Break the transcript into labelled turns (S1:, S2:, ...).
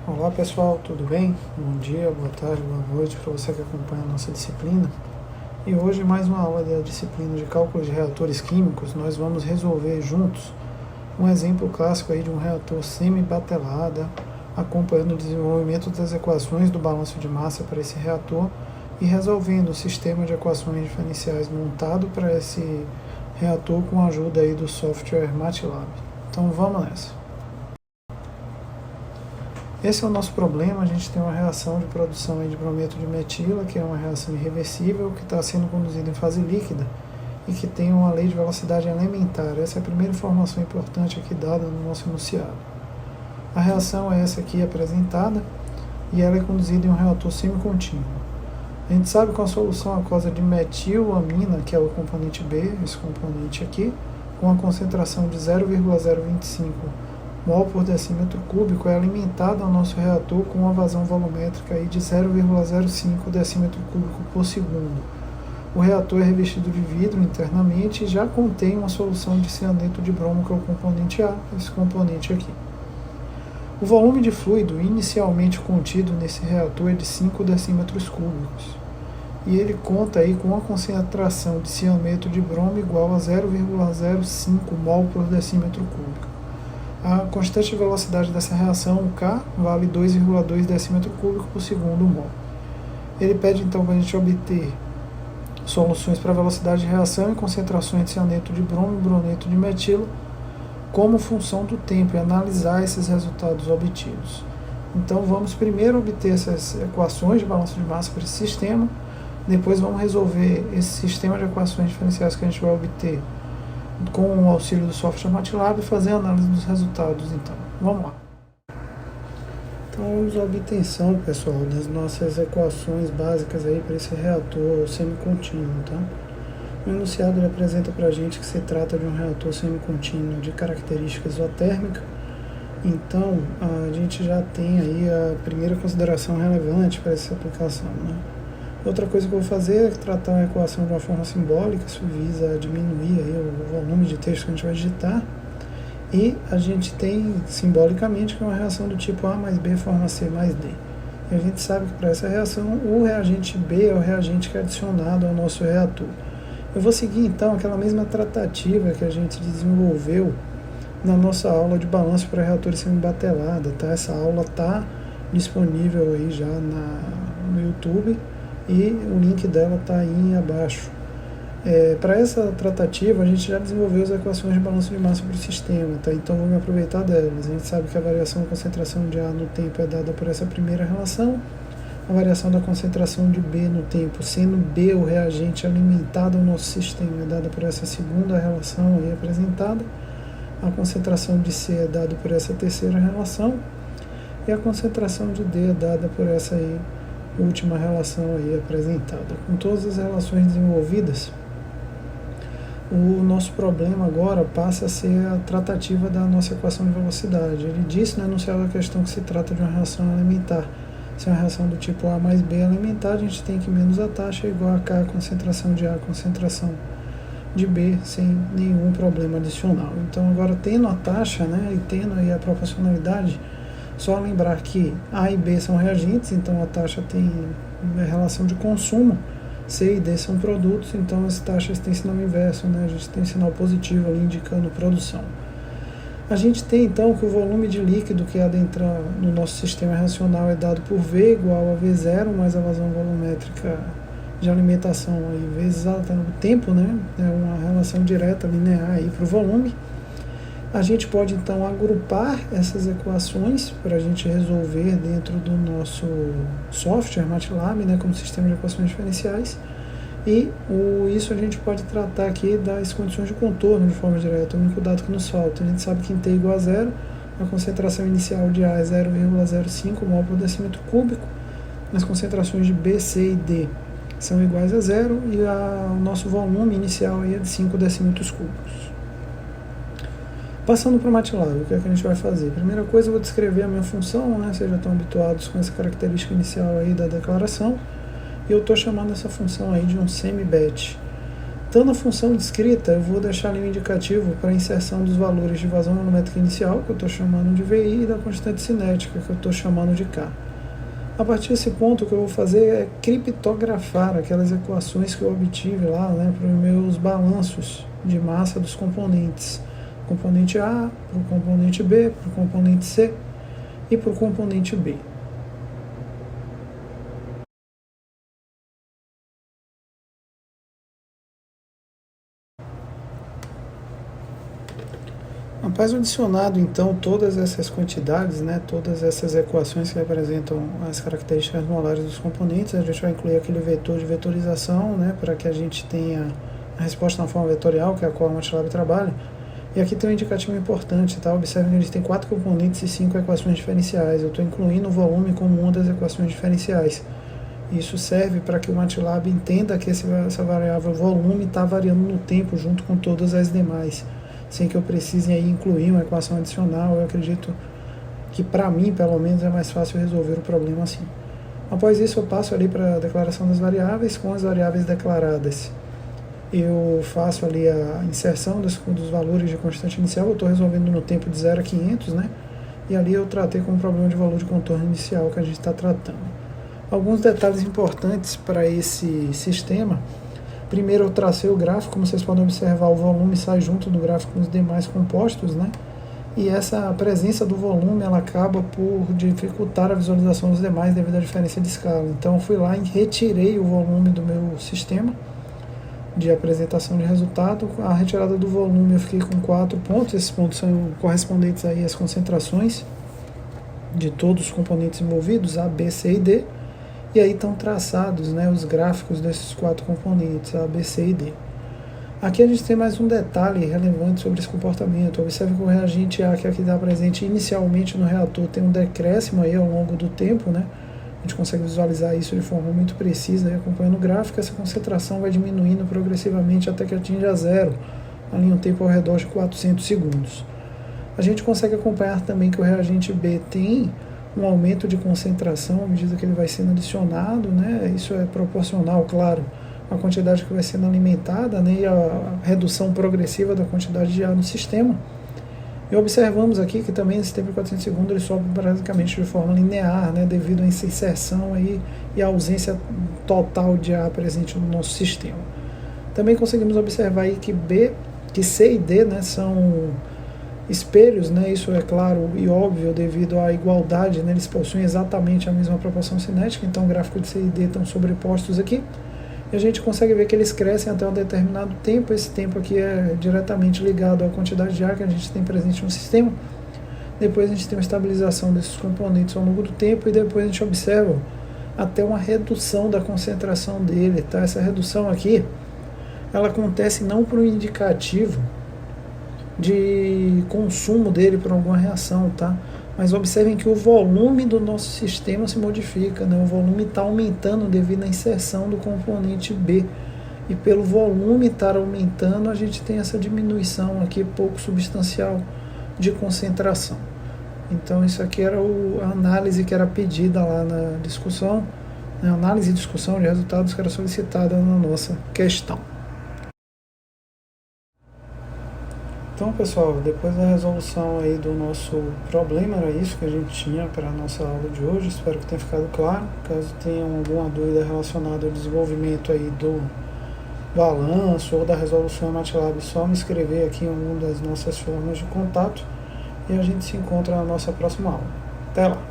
S1: Olá pessoal, tudo bem? Bom dia, boa tarde, boa noite para você que acompanha a nossa disciplina. E hoje, mais uma aula da disciplina de cálculo de reatores químicos, nós vamos resolver juntos um exemplo clássico aí de um reator semi-batelada, acompanhando o desenvolvimento das equações do balanço de massa para esse reator e resolvendo o sistema de equações diferenciais montado para esse reator com a ajuda aí do software MATLAB. Então vamos nessa. Esse é o nosso problema. A gente tem uma reação de produção de brometo de metila, que é uma reação irreversível, que está sendo conduzida em fase líquida e que tem uma lei de velocidade elementar. Essa é a primeira informação importante aqui dada no nosso enunciado. A reação é essa aqui apresentada e ela é conduzida em um reator semicontínuo. A gente sabe que a solução aquosa de metilamina, que é o componente B, esse componente aqui, com a concentração de 0,025 mol por decímetro cúbico, é alimentada ao nosso reator com uma vazão volumétrica aí de 0,05 decímetro cúbico por segundo. O reator é revestido de vidro internamente e já contém uma solução de cianeto de bromo, que é o componente A, esse componente aqui. O volume de fluido inicialmente contido nesse reator é de 5 decímetros cúbicos. E ele conta aí com uma concentração de cianeto de bromo igual a 0,05 mol por decímetro cúbico. A constante de velocidade dessa reação, o K, vale 2,2 decímetro cúbico por segundo mol. Ele pede então para a gente obter soluções para velocidade de reação e concentrações de cianeto de bromo e brometo de metila como função do tempo e analisar esses resultados obtidos. Então vamos primeiro obter essas equações de balanço de massa para esse sistema, depois vamos resolver esse sistema de equações diferenciais que a gente vai obter com o auxílio do software MATLAB e fazer a análise dos resultados. Então, vamos lá. Então, vamos à obtenção, pessoal, das nossas equações básicas aí para esse reator semicontínuo, tá? O enunciado ele apresenta para a gente que se trata de um reator semicontínuo de característica isotérmica. Então, a gente já tem aí a primeira consideração relevante para essa aplicação, né? Outra coisa que eu vou fazer é tratar a equação de uma forma simbólica. Isso visa diminuir aí o volume de texto que a gente vai digitar. E a gente tem, simbolicamente, que é uma reação do tipo A mais B forma C mais D. E a gente sabe que para essa reação, o reagente B é o reagente que é adicionado ao nosso reator. Eu vou seguir, então, aquela mesma tratativa que a gente desenvolveu na nossa aula de balanço para reatores semi-batelada, tá? Essa aula está disponível aí já no YouTube. E o link dela está aí abaixo. Para essa tratativa, a gente já desenvolveu as equações de balanço de massa para o sistema, tá? Então vamos aproveitar delas. A gente sabe que a variação da concentração de A no tempo é dada por essa primeira relação, a variação da concentração de B no tempo, sendo B o reagente alimentado ao nosso sistema, é dada por essa segunda relação aí apresentada, a concentração de C é dada por essa terceira relação, e a concentração de D é dada por essa aí última relação aí apresentada. Com todas as relações desenvolvidas, o nosso problema agora passa a ser a tratativa da nossa equação de velocidade. Ele disse no enunciado da questão que se trata de uma reação elementar. Se é uma reação do tipo A mais B elementar, a gente tem que menos a taxa é igual a K, a concentração de A, a concentração de B, sem nenhum problema adicional. Então agora, tendo a taxa, né, e tendo aí a proporcionalidade, só lembrar que A e B são reagentes, então a taxa tem relação de consumo, C e D são produtos, então as taxas têm sinal inverso, né? A gente tem sinal positivo ali indicando produção. A gente tem então que o volume de líquido que adentra no nosso sistema reacional é dado por V igual a V0 mais a vazão volumétrica de alimentação aí, vezes o tempo, né? É uma relação direta, linear aí para o volume. A gente pode então agrupar essas equações para a gente resolver dentro do nosso software MATLAB, né, como sistema de equações diferenciais. E isso a gente pode tratar aqui das condições de contorno de forma direta, o único dado que nos falta. A gente sabe que em T igual a zero, a concentração inicial de A é 0,05 mol por decímetro cúbico, as concentrações de B, C e D são iguais a zero e o nosso volume inicial aí é de 5 decímetros cúbicos. Passando para o MATLAB, o que é que a gente vai fazer? Primeira coisa, eu vou descrever a minha função, né? Vocês já estão habituados com essa característica inicial aí da declaração. E eu estou chamando essa função aí de um semi-batch. Então, na função descrita, eu vou deixar ali um indicativo para a inserção dos valores de vazão volumétrica inicial, que eu estou chamando de VI, e da constante cinética, que eu estou chamando de K. A partir desse ponto, o que eu vou fazer é criptografar aquelas equações que eu obtive lá, né, para os meus balanços de massa dos componentes. Componente A, para o componente B, para o componente C e para o componente B. Após o adicionado, então, todas essas quantidades, né, todas essas equações que representam as características molares dos componentes, a gente vai incluir aquele vetor de vetorização, né, para que a gente tenha a resposta na forma vetorial, que é a qual a MATLAB trabalha. E aqui tem um indicativo importante, tá? Observe que a gente tem 4 componentes e 5 equações diferenciais. Eu estou incluindo o volume como uma das equações diferenciais. Isso serve para que o MATLAB entenda que essa variável volume está variando no tempo junto com todas as demais, sem que eu precise aí incluir uma equação adicional. Eu acredito que, para mim, pelo menos, é mais fácil resolver o problema assim. Após isso, eu passo ali para a declaração das variáveis. Com as variáveis declaradas, eu faço ali a inserção dos valores de constante inicial. Eu estou resolvendo no tempo de 0 a 500, né? E ali eu tratei com o problema de valor de contorno inicial que a gente está tratando. Alguns detalhes importantes para esse sistema. Primeiro, eu tracei o gráfico. Como vocês podem observar, o volume sai junto do gráfico com os demais compostos, né? E essa presença do volume, ela acaba por dificultar a visualização dos demais devido à diferença de escala. Então, eu fui lá e retirei o volume do meu sistema de apresentação de resultado. A retirada do volume, eu fiquei com 4 pontos. Esses pontos são correspondentes aí às concentrações de todos os componentes envolvidos, A, B, C e D. E aí estão traçados, né, os gráficos desses 4 componentes, A, B, C e D. Aqui a gente tem mais um detalhe relevante sobre esse comportamento. Observe que o reagente A, que aqui está presente inicialmente no reator, tem um decréscimo aí ao longo do tempo, né? A gente consegue visualizar isso de forma muito precisa aí, acompanhando o gráfico. Essa concentração vai diminuindo progressivamente até que atinja zero, ali um tempo ao redor de 400 segundos. A gente consegue acompanhar também que o reagente B tem um aumento de concentração à medida que ele vai sendo adicionado, né? Isso é proporcional, claro, à quantidade que vai sendo alimentada, né? E a redução progressiva da quantidade de ar no sistema. E observamos aqui que também esse tempo de 400 segundos ele sobe basicamente de forma linear, né? Devido a essa inserção aí e a ausência total de ar presente no nosso sistema. Também conseguimos observar aí que C e D, né, são espelhos, né? Isso é claro e óbvio devido à igualdade, né? Eles possuem exatamente a mesma proporção cinética, então o gráfico de C e D estão sobrepostos aqui, e a gente consegue ver que eles crescem até um determinado tempo. Esse tempo aqui é diretamente ligado à quantidade de ar que a gente tem presente no sistema. Depois a gente tem uma estabilização desses componentes ao longo do tempo, e depois a gente observa até uma redução da concentração dele, tá? Essa redução aqui, ela acontece não por um indicativo de consumo dele por alguma reação, tá? Mas observem que o volume do nosso sistema se modifica, né? O volume está aumentando devido à inserção do componente B. E pelo volume estar aumentando, a gente tem essa diminuição aqui pouco substancial de concentração. Então isso aqui era a análise que era pedida lá na discussão, né? Análise e discussão de resultados que era solicitada na nossa questão. Então, pessoal, depois da resolução aí do nosso problema, era isso que a gente tinha para a nossa aula de hoje. Espero que tenha ficado claro. Caso tenham alguma dúvida relacionada ao desenvolvimento aí do balanço ou da resolução MATLAB, é só me escrever aqui em alguma das nossas formas de contato, e a gente se encontra na nossa próxima aula. Até lá!